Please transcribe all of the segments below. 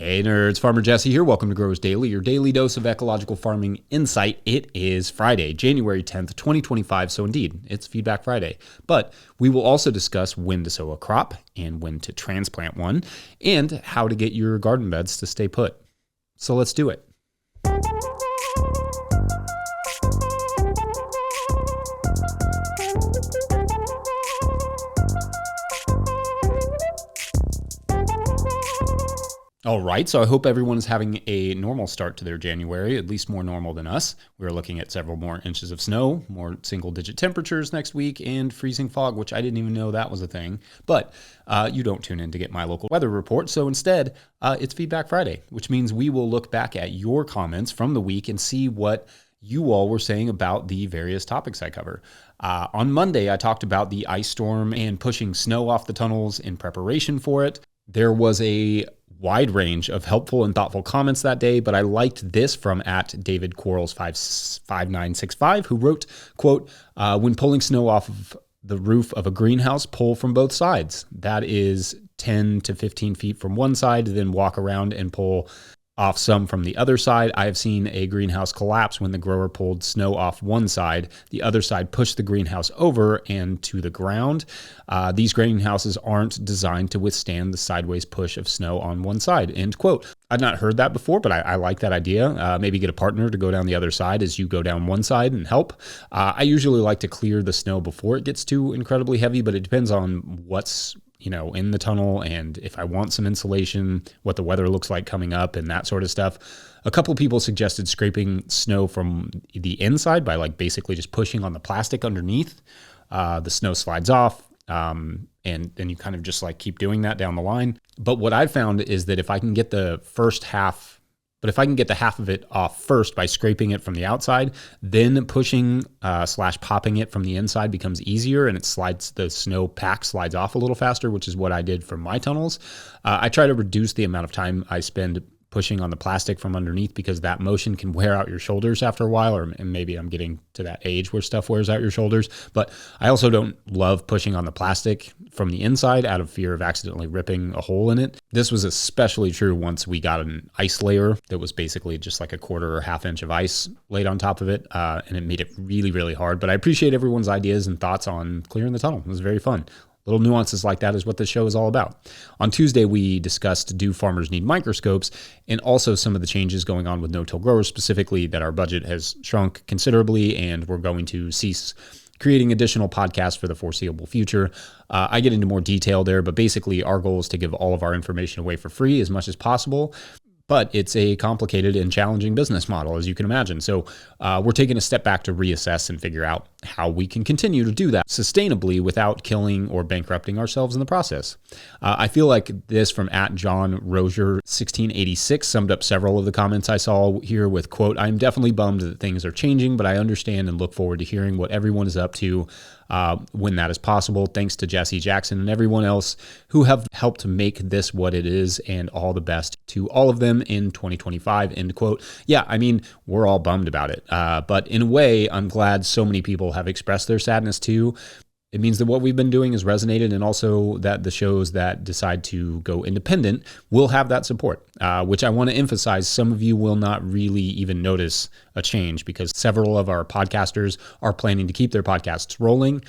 Hey nerds, Farmer Jesse here. Welcome to Growers Daily, your daily dose of ecological farming insight. It is Friday, January 10th, 2025. So indeed, it's Feedback Friday. But we will also discuss when to sow a crop and when to transplant one and how to get your garden beds to stay put. So let's do it. All right, so I hope everyone is having a normal start to their January, at least more normal than us. We're looking at several more inches of snow, more single-digit temperatures next week, and freezing fog, which I didn't even know that was a thing. But you don't tune in to get my local weather report, so instead, it's Feedback Friday, which means we will look back at your comments from the week and see what you all were saying about the various topics I cover. On Monday, I talked about the ice storm and pushing snow off the tunnels in preparation for it. There was a wide range of helpful and thoughtful comments that day, but I liked this from @DavidQuarles5965, who wrote, quote, when pulling snow off of the roof of a greenhouse, pull from both sides. That is 10 to 15 feet from one side, then walk around and pull off some from the other side. I have seen a greenhouse collapse when the grower pulled snow off one side. The other side pushed the greenhouse over and to the ground. These greenhouses aren't designed to withstand the sideways push of snow on one side, end quote. I'd not heard that before, but I like that idea. Maybe get a partner to go down the other side as you go down one side and help. I usually like to clear the snow before it gets too incredibly heavy, but it depends on what's in the tunnel and if I want some insulation, what the weather looks like coming up and that sort of stuff. A couple of people suggested scraping snow from the inside by basically just pushing on the plastic underneath. The snow slides off and then you kind of just keep doing that down the line. But what I've found is that if I can get the half of it off first by scraping it from the outside, then pushing / popping it from the inside becomes easier and the snow pack slides off a little faster, which is what I did for my tunnels. I try to reduce the amount of time I spend pushing on the plastic from underneath because that motion can wear out your shoulders after a while, and maybe I'm getting to that age where stuff wears out your shoulders. But I also don't love pushing on the plastic from the inside out of fear of accidentally ripping a hole in it. This was especially true once we got an ice layer that was basically just like a quarter or half inch of ice laid on top of it, and it made it really, really hard. But I appreciate everyone's ideas and thoughts on clearing the tunnel. It was very fun. Little nuances like that is what this show is all about. On Tuesday, we discussed do farmers need microscopes and also some of the changes going on with no-till growers, specifically that our budget has shrunk considerably and we're going to cease creating additional podcasts for the foreseeable future. I get into more detail there, but basically our goal is to give all of our information away for free as much as possible. But it's a complicated and challenging business model, as you can imagine. So we're taking a step back to reassess and figure out how we can continue to do that sustainably without killing or bankrupting ourselves in the process. I feel like this from @JohnRosier1686 summed up several of the comments I saw here with, quote, I'm definitely bummed that things are changing, but I understand and look forward to hearing what everyone is up to when that is possible. Thanks to Jesse Jackson and everyone else who have helped make this what it is, and all the best to all of them in 2025, end quote. Yeah, I mean, we're all bummed about it. But in a way, I'm glad so many people have expressed their sadness too. It means that what we've been doing has resonated, and also that the shows that decide to go independent will have that support, which I want to emphasize. Some of you will not really even notice a change because several of our podcasters are planning to keep their podcasts rolling.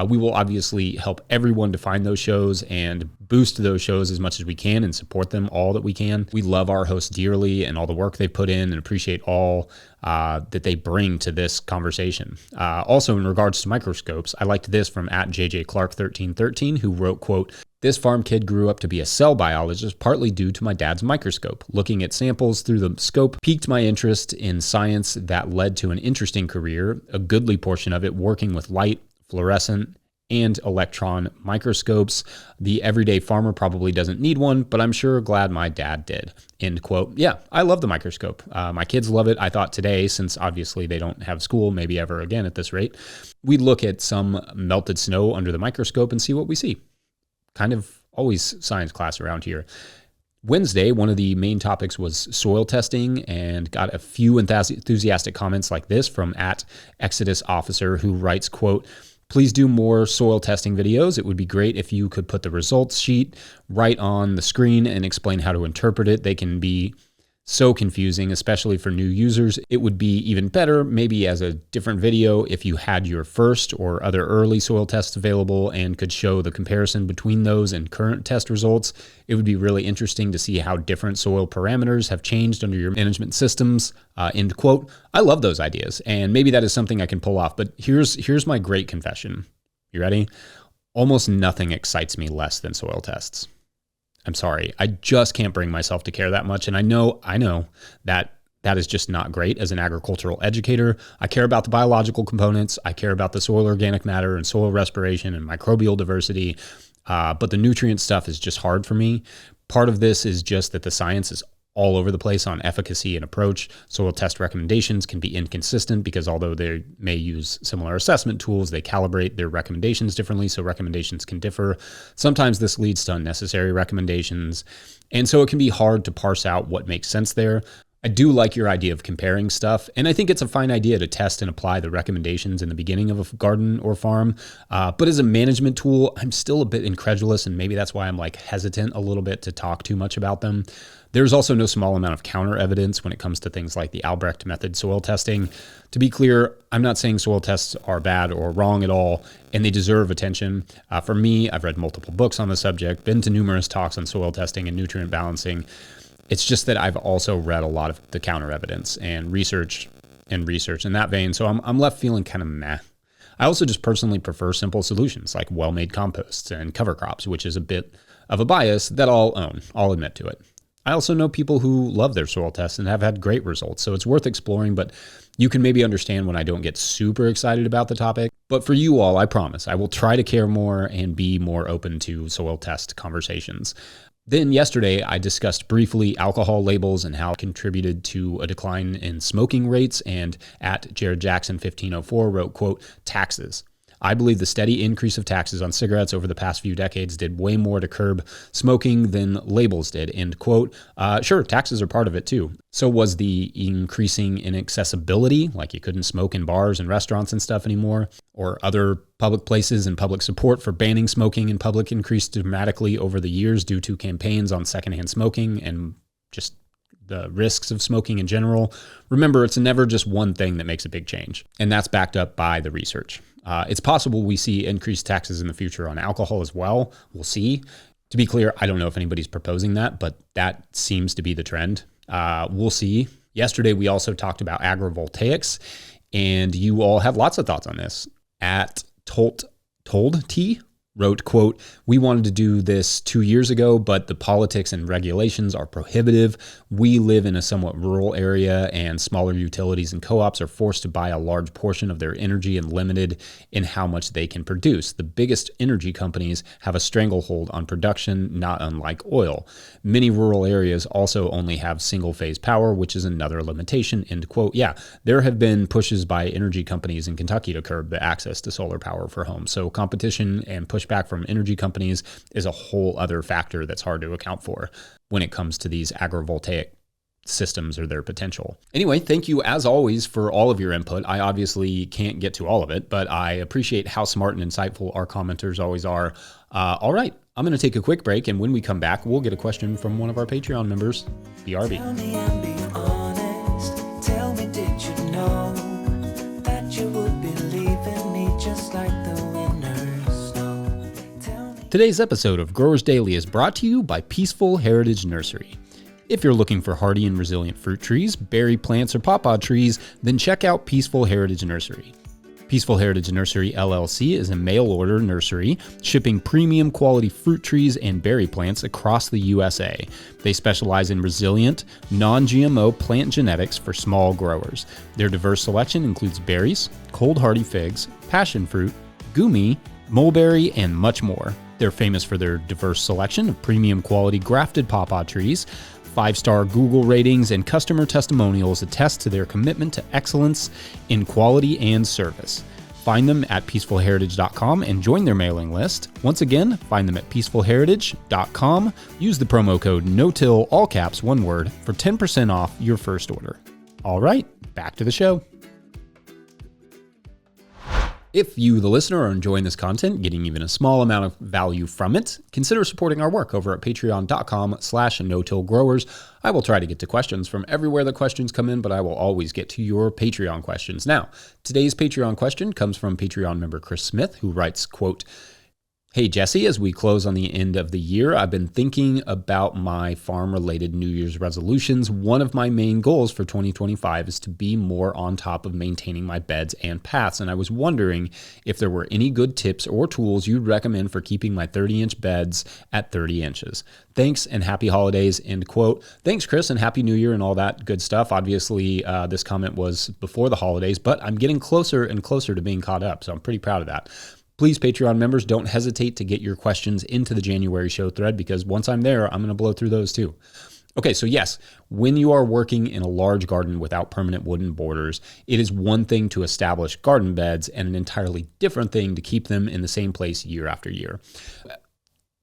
We will obviously help everyone to find those shows and boost those shows as much as we can and support them all that we can. We love our hosts dearly and all the work they've put in and appreciate all that they bring to this conversation. Also, in regards to microscopes, I liked this from @JJClark1313, who wrote, quote, this farm kid grew up to be a cell biologist partly due to my dad's microscope. Looking at samples through the scope piqued my interest in science that led to an interesting career, a goodly portion of it working with light, fluorescent, and electron microscopes. The everyday farmer probably doesn't need one, but I'm sure glad my dad did, end quote. Yeah, I love the microscope. My kids love it. I thought today, since obviously they don't have school, maybe ever again at this rate, we'd look at some melted snow under the microscope and see what we see. Kind of always science class around here. Wednesday, one of the main topics was soil testing, and got a few enthusiastic comments like this from @Exodus Officer, who writes, quote, Please do more soil testing videos. It would be great if you could put the results sheet right on the screen and explain how to interpret it. They can be so confusing, especially for new users. It would be even better, maybe as a different video, if you had your first or other early soil tests available and could show the comparison between those and current test results. It would be really interesting to see how different soil parameters have changed under your management systems, end quote. I love those ideas, and maybe that is something I can pull off, but here's my great confession. You ready? Almost nothing excites me less than soil tests. I'm sorry. I just can't bring myself to care that much. And I know that is just not great as an agricultural educator. I care about the biological components. I care about the soil organic matter and soil respiration and microbial diversity. But the nutrient stuff is just hard for me. Part of this is just that the science is all over the place on efficacy and approach. Soil test recommendations can be inconsistent because although they may use similar assessment tools, they calibrate their recommendations differently, so recommendations can differ. Sometimes this leads to unnecessary recommendations, and so it can be hard to parse out what makes sense there. I do like your idea of comparing stuff, and I think it's a fine idea to test and apply the recommendations in the beginning of a garden or farm. But as a management tool, I'm still a bit incredulous, and maybe that's why I'm hesitant a little bit to talk too much about them. There's also no small amount of counter evidence when it comes to things like the Albrecht method soil testing. To be clear, I'm not saying soil tests are bad or wrong at all, and they deserve attention. For me, I've read multiple books on the subject, been to numerous talks on soil testing and nutrient balancing. It's just that I've also read a lot of the counter evidence and research in that vein, so I'm left feeling kind of meh. I also just personally prefer simple solutions like well-made composts and cover crops, which is a bit of a bias that I'll own. I'll admit to it. I also know people who love their soil tests and have had great results, so it's worth exploring, but you can maybe understand when I don't get super excited about the topic. But for you all, I promise, I will try to care more and be more open to soil test conversations. Then yesterday, I discussed briefly alcohol labels and how it contributed to a decline in smoking rates, and at Jared Jackson 1504 wrote, quote, taxes. I believe the steady increase of taxes on cigarettes over the past few decades did way more to curb smoking than labels did, end quote. Sure, taxes are part of it too. So was the increasing inaccessibility, like you couldn't smoke in bars and restaurants and stuff anymore, or other public places, and public support for banning smoking in public increased dramatically over the years due to campaigns on secondhand smoking and just the risks of smoking in general. Remember, it's never just one thing that makes a big change, and that's backed up by the research. It's possible we see increased taxes in the future on alcohol as well. We'll see. To be clear, I don't know if anybody's proposing that, but that seems to be the trend. We'll see. Yesterday, we also talked about agrivoltaics, and you all have lots of thoughts on this. At Told T wrote, quote, we wanted to do this 2 years ago, but the politics and regulations are prohibitive. We live in a somewhat rural area, and smaller utilities and co-ops are forced to buy a large portion of their energy and limited in how much they can produce. The biggest energy companies have a stranglehold on production, not unlike oil. Many rural areas also only have single-phase power, which is another limitation, end quote. Yeah, there have been pushes by energy companies in Kentucky to curb the access to solar power for homes. So competition and pushback from energy companies is a whole other factor that's hard to account for when it comes to these agrivoltaic systems or their potential. Anyway, thank you as always for all of your input. I obviously can't get to all of it, but I appreciate how smart and insightful our commenters always are. All right, I'm going to take a quick break, and when we come back, we'll get a question from one of our Patreon members, BRB. Tell me and be honest. Tell me, did you know that you would be leaving me just like the winners know? Tell me. Today's episode of Growers Daily is brought to you by Peaceful Heritage Nursery. If you're looking for hardy and resilient fruit trees, berry plants, or pawpaw trees, then check out Peaceful Heritage Nursery. Peaceful Heritage Nursery LLC is a mail-order nursery shipping premium quality fruit trees and berry plants across the USA. They specialize in resilient, non-GMO plant genetics for small growers. Their diverse selection includes berries, cold-hardy figs, passion fruit, gumi, mulberry, and much more. They're famous for their diverse selection of premium quality grafted pawpaw trees. 5-star Google ratings and customer testimonials attest to their commitment to excellence in quality and service. Find them at peacefulheritage.com and join their mailing list. Once again, find them at peacefulheritage.com. Use the promo code NOTILL, all caps, one word, for 10% off your first order. All right, back to the show. If you, the listener, are enjoying this content, getting even a small amount of value from it, consider supporting our work over at patreon.com/no-till-growers. I will try to get to questions from everywhere the questions come in, but I will always get to your Patreon questions. Now, today's Patreon question comes from Patreon member Chris Smith, who writes, quote, "Hey Jesse, as we close on the end of the year, I've been thinking about my farm-related New Year's resolutions. One of my main goals for 2025 is to be more on top of maintaining my beds and paths, and I was wondering if there were any good tips or tools you'd recommend for keeping my 30-inch beds at 30 inches. Thanks and happy holidays," end quote. Thanks, Chris, and happy New Year and all that good stuff. Obviously, this comment was before the holidays, but I'm getting closer and closer to being caught up, so I'm pretty proud of that. Please, Patreon members, don't hesitate to get your questions into the January show thread, because once I'm there, I'm going to blow through those too. Okay, so yes, when you are working in a large garden without permanent wooden borders, it is one thing to establish garden beds and an entirely different thing to keep them in the same place year after year.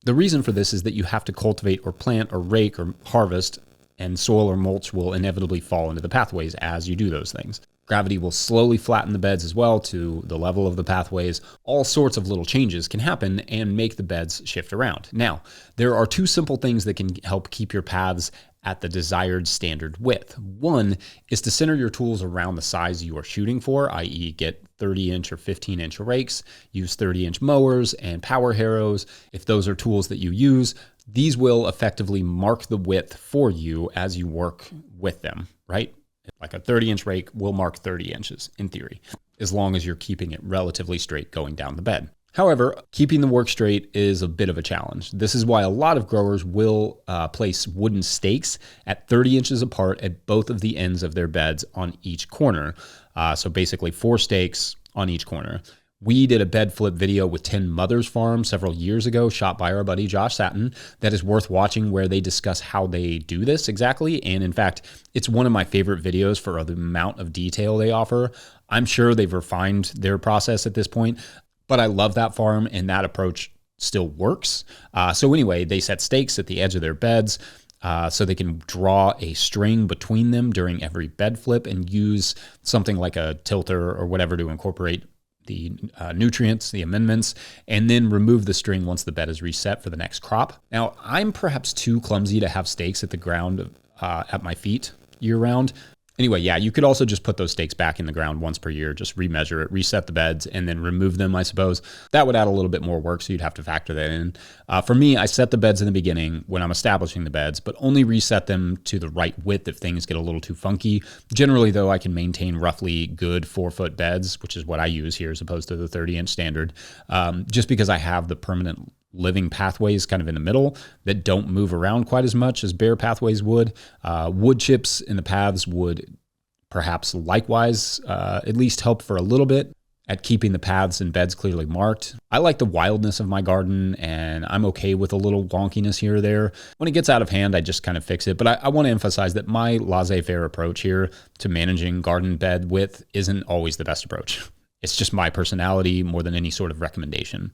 The reason for this is that you have to cultivate or plant or rake or harvest, and soil or mulch will inevitably fall into the pathways as you do those things. Gravity will slowly flatten the beds as well to the level of the pathways. All sorts of little changes can happen and make the beds shift around. Now, there are two simple things that can help keep your paths at the desired standard width. One is to center your tools around the size you are shooting for, i.e. get 30-inch or 15-inch rakes, use 30-inch mowers and power harrows. If those are tools that you use, these will effectively mark the width for you as you work with them, right? Like a 30-inch rake will mark 30 inches in theory, as long as you're keeping it relatively straight going down the bed. However, keeping the work straight is a bit of a challenge. This is why a lot of growers will place wooden stakes at 30 inches apart at both of the ends of their beds on each corner. So basically 4 stakes on each corner. We did a bed flip video with 10 Mothers Farm several years ago, shot by our buddy Josh Satin, that is worth watching, where they discuss how they do this exactly. And in fact, it's one of my favorite videos for the amount of detail they offer. I'm sure they've refined their process at this point, but I love that farm and that approach still works. So anyway, they set stakes at the edge of their beds so they can draw a string between them during every bed flip and use something like a tilter or whatever to incorporate the nutrients, the amendments, and then remove the string once the bed is reset for the next crop. Now, I'm perhaps too clumsy to have stakes at the ground at my feet year round. Anyway, yeah, you could also just put those stakes back in the ground once per year, just remeasure it, reset the beds, and then remove them, I suppose. That would add a little bit more work, so you'd have to factor that in. For me, I set the beds in the beginning when I'm establishing the beds, but only reset them to the right width if things get a little too funky. Generally, though, I can maintain roughly good 4-foot beds, which is what I use here as opposed to the 30-inch standard, just because I have the permanent living pathways kind of in the middle that don't move around quite as much as bare pathways would. Wood chips in the paths would perhaps likewise at least help for a little bit at keeping the paths and beds clearly marked. I like the wildness of my garden, and I'm okay with a little wonkiness here or there. When it gets out of hand, I just kind of fix it. But I want to emphasize that my laissez-faire approach here to managing garden bed width isn't always the best approach. It's just my personality more than any sort of recommendation.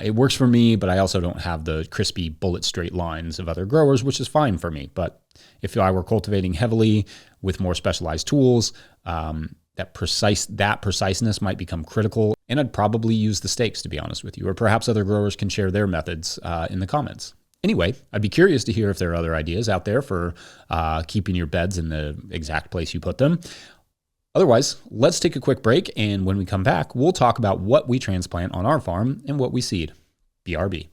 It works for me, but I also don't have the crispy bullet straight lines of other growers, which is fine for me. But if I were cultivating heavily with more specialized tools, that preciseness might become critical, and I'd probably use the stakes, to be honest with you. Or perhaps other growers can share their methods in the comments. Anyway, I'd be curious to hear if there are other ideas out there for keeping your beds in the exact place you put them. Otherwise, let's take a quick break, and when we come back, we'll talk about what we transplant on our farm and what we seed. BRB.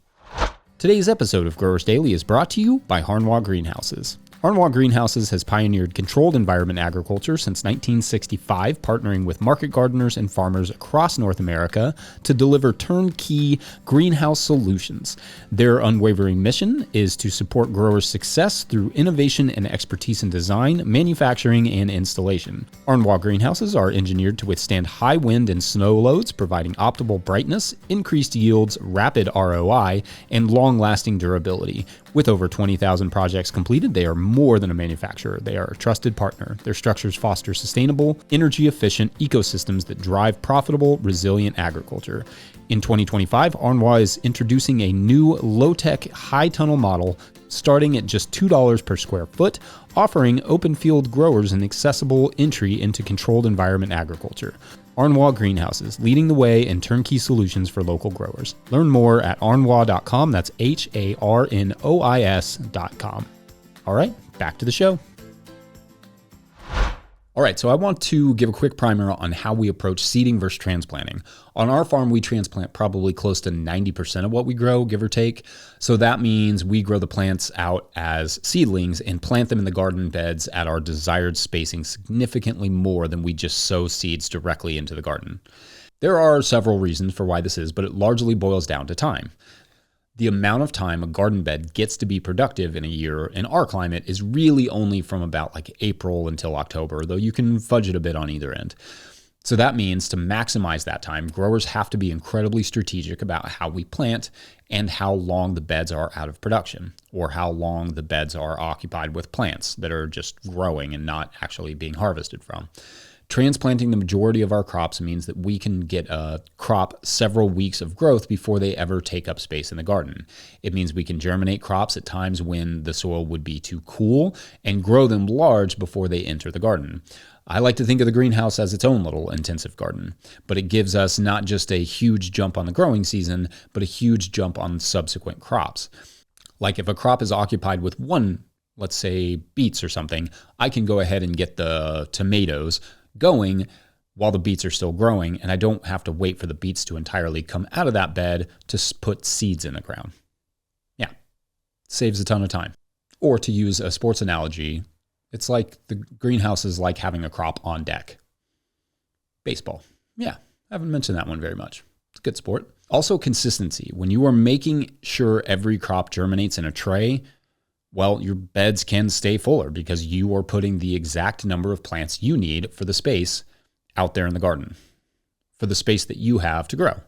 Today's episode of Growers Daily is brought to you by Harnwah Greenhouses. Harnwah Greenhouses has pioneered controlled environment agriculture since 1965, partnering with market gardeners and farmers across North America to deliver turnkey greenhouse solutions. Their unwavering mission is to support growers' success through innovation and expertise in design, manufacturing, and installation. Harnwah Greenhouses are engineered to withstand high wind and snow loads, providing optimal brightness, increased yields, rapid ROI, and long-lasting durability. With over 20,000 projects completed, they are more than a manufacturer. They are a trusted partner. Their structures foster sustainable, energy-efficient ecosystems that drive profitable, resilient agriculture. In 2025, Harnwah is introducing a new low-tech, high-tunnel model starting at just $2 per square foot. offering open field growers an accessible entry into controlled environment agriculture. Arnois Greenhouses, leading the way in turnkey solutions for local growers. Learn more at arnois.com. That's HARNOIS.com. All right, back to the show. All right, so I want to give a quick primer on how we approach seeding versus transplanting. On our farm, we transplant probably close to 90% of what we grow, give or take. So that means we grow the plants out as seedlings and plant them in the garden beds at our desired spacing significantly more than we just sow seeds directly into the garden. There are several reasons for why this is, but it largely boils down to time. The amount of time a garden bed gets to be productive in a year in our climate is really only from about like April until October, though you can fudge it a bit on either end. So that means to maximize that time, growers have to be incredibly strategic about how we plant and how long the beds are out of production, or how long the beds are occupied with plants that are just growing and not actually being harvested from. Transplanting the majority of our crops means that we can get a crop several weeks of growth before they ever take up space in the garden. It means we can germinate crops at times when the soil would be too cool and grow them large before they enter the garden. I like to think of the greenhouse as its own little intensive garden, but it gives us not just a huge jump on the growing season, but a huge jump on subsequent crops. Like if a crop is occupied with one, let's say beets or something, I can go ahead and get the tomatoes going while the beets are still growing, and I don't have to wait for the beets to entirely come out of that bed to put seeds in the ground. Yeah, saves a ton of time. Or to use a sports analogy, it's like the greenhouse is like having a crop on deck. Baseball. Yeah, I haven't mentioned that one very much. It's a good sport. Also, consistency. When you are making sure every crop germinates in a tray, well, your beds can stay fuller because you are putting the exact number of plants you need for the space out there in the garden, for the space that you have to grow.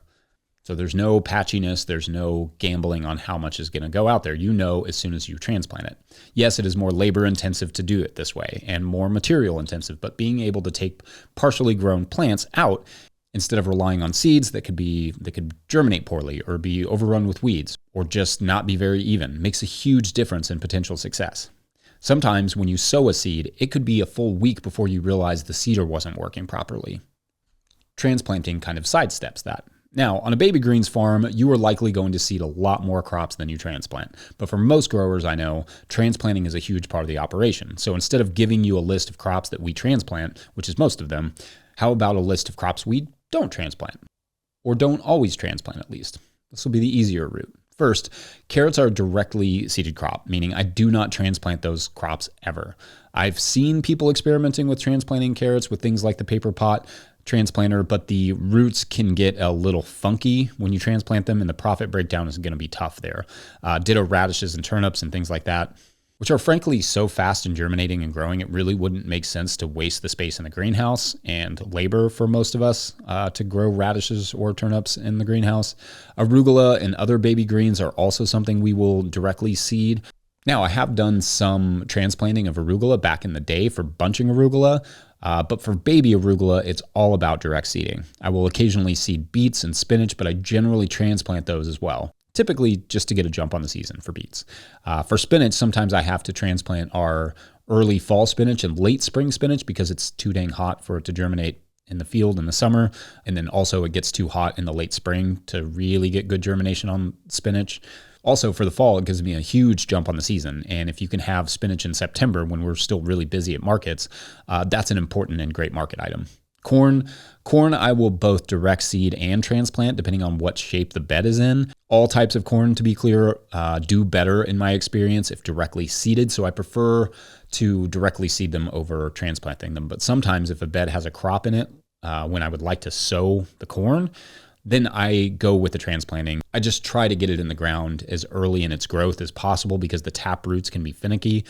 So there's no patchiness, there's no gambling on how much is going to go out there. You know as soon as you transplant it. Yes, it is more labor intensive to do it this way and more material intensive, but being able to take partially grown plants out instead of relying on seeds that could germinate poorly or be overrun with weeds or just not be very even makes a huge difference in potential success. Sometimes when you sow a seed, it could be a full week before you realize the seeder wasn't working properly. Transplanting kind of sidesteps that. Now, on a baby greens farm, you are likely going to seed a lot more crops than you transplant. But for most growers I know, transplanting is a huge part of the operation. So instead of giving you a list of crops that we transplant, which is most of them, how about a list of crops we don't transplant, or don't always transplant at least? This will be the easier route. First, carrots are a directly seeded crop, meaning I do not transplant those crops ever. I've seen people experimenting with transplanting carrots with things like the paper pot transplanter, but the roots can get a little funky when you transplant them, and the profit breakdown is going to be tough there. Ditto radishes and turnips and things like that, which are frankly so fast in germinating and growing, it really wouldn't make sense to waste the space in the greenhouse and labor for most of us to grow radishes or turnips in the greenhouse. Arugula and other baby greens are also something we will directly seed. Now, I have done some transplanting of arugula back in the day for bunching arugula, but for baby arugula, it's all about direct seeding. I will occasionally seed beets and spinach, but I generally transplant those as well. Typically just to get a jump on the season for beets. For spinach, sometimes I have to transplant our early fall spinach and late spring spinach because it's too dang hot for it to germinate in the field in the summer. And then also it gets too hot in the late spring to really get good germination on spinach. Also for the fall, it gives me a huge jump on the season. And if you can have spinach in September when we're still really busy at markets, that's an important and great market item. Corn, I will both direct seed and transplant depending on what shape the bed is in. All types of corn, to be clear, do better in my experience if directly seeded, so I prefer to directly seed them over transplanting them. But sometimes if a bed has a crop in it, when I would like to sow the corn, then I go with the transplanting. I just try to get it in the ground as early in its growth as possible because the tap roots can be finicky.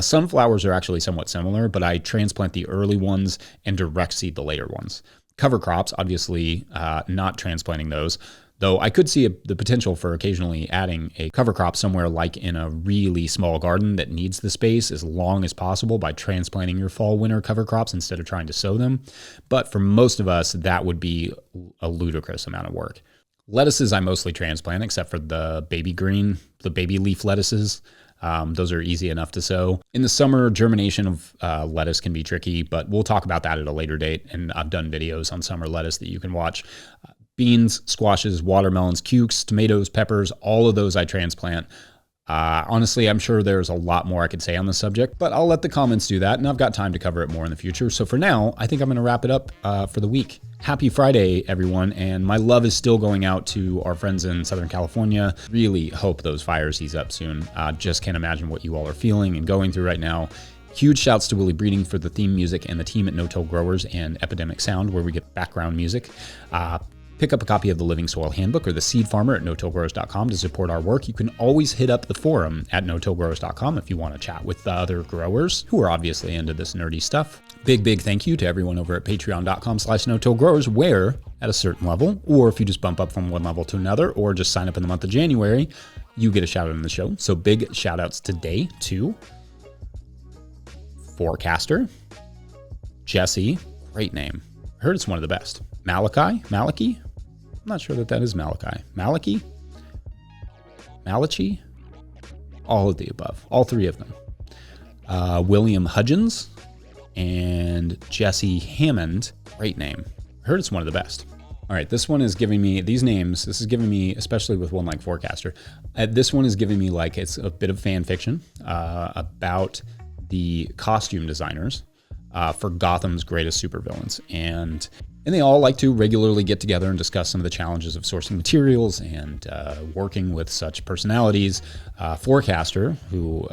Sunflowers are actually somewhat similar, but I transplant the early ones and direct seed the later ones. Cover crops, obviously not transplanting those, though I could see the potential for occasionally adding a cover crop somewhere like in a really small garden that needs the space as long as possible by transplanting your fall-winter cover crops instead of trying to sow them. But for most of us, that would be a ludicrous amount of work. Lettuces I mostly transplant except for the baby green, the baby leaf lettuces. Those are easy enough to sow. In the summer, germination of lettuce can be tricky, but we'll talk about that at a later date. And I've done videos on summer lettuce that you can watch. Beans, squashes, watermelons, cukes, tomatoes, peppers, all of those I transplant. Honestly, I'm sure there's a lot more I could say on the subject, but I'll let the comments do that, and I've got time to cover it more in the future. So for now, I think I'm going to wrap it up for the week. Happy Friday, everyone, and my love is still going out to our friends in Southern California. Really hope those fires ease up soon. Just can't imagine what you all are feeling and going through right now. Huge shouts to Willie Breeding for the theme music and the team at No-Till Growers and Epidemic Sound, where we get background music. Pick up a copy of the Living Soil Handbook or the Seed Farmer at notillgrowers.com to support our work. You can always hit up the forum at notillgrowers.com if you want to chat with the other growers who are obviously into this nerdy stuff. Big thank you to everyone over at patreon.com/notillgrowers, where at a certain level, or if you just bump up from one level to another, or just sign up in the month of January, you get a shout out in the show. So big shout outs today to Forecaster, Jesse, great name. I heard it's one of the best. Malachi? I'm not sure that is Malachi. Malachi? All of the above. All three of them. William Hudgens and Jesse Hammond. Great name. I heard it's one of the best. All right, this one is giving me these names. This is giving me, especially with one like Forecaster, this one is giving me like it's a bit of fan fiction about the costume designers for Gotham's greatest supervillains. And they all like to regularly get together and discuss some of the challenges of sourcing materials and working with such personalities. Forecaster, who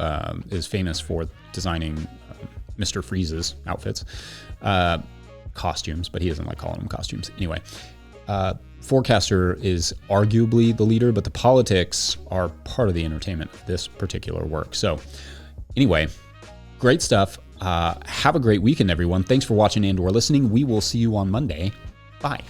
is famous for designing Mr. Freeze's outfits, costumes, but he doesn't like calling them costumes. Anyway, Forecaster is arguably the leader, but the politics are part of the entertainment of this particular work. So anyway, great stuff. Have a great weekend, everyone. Thanks for watching and/or listening. We will see you on Monday. Bye.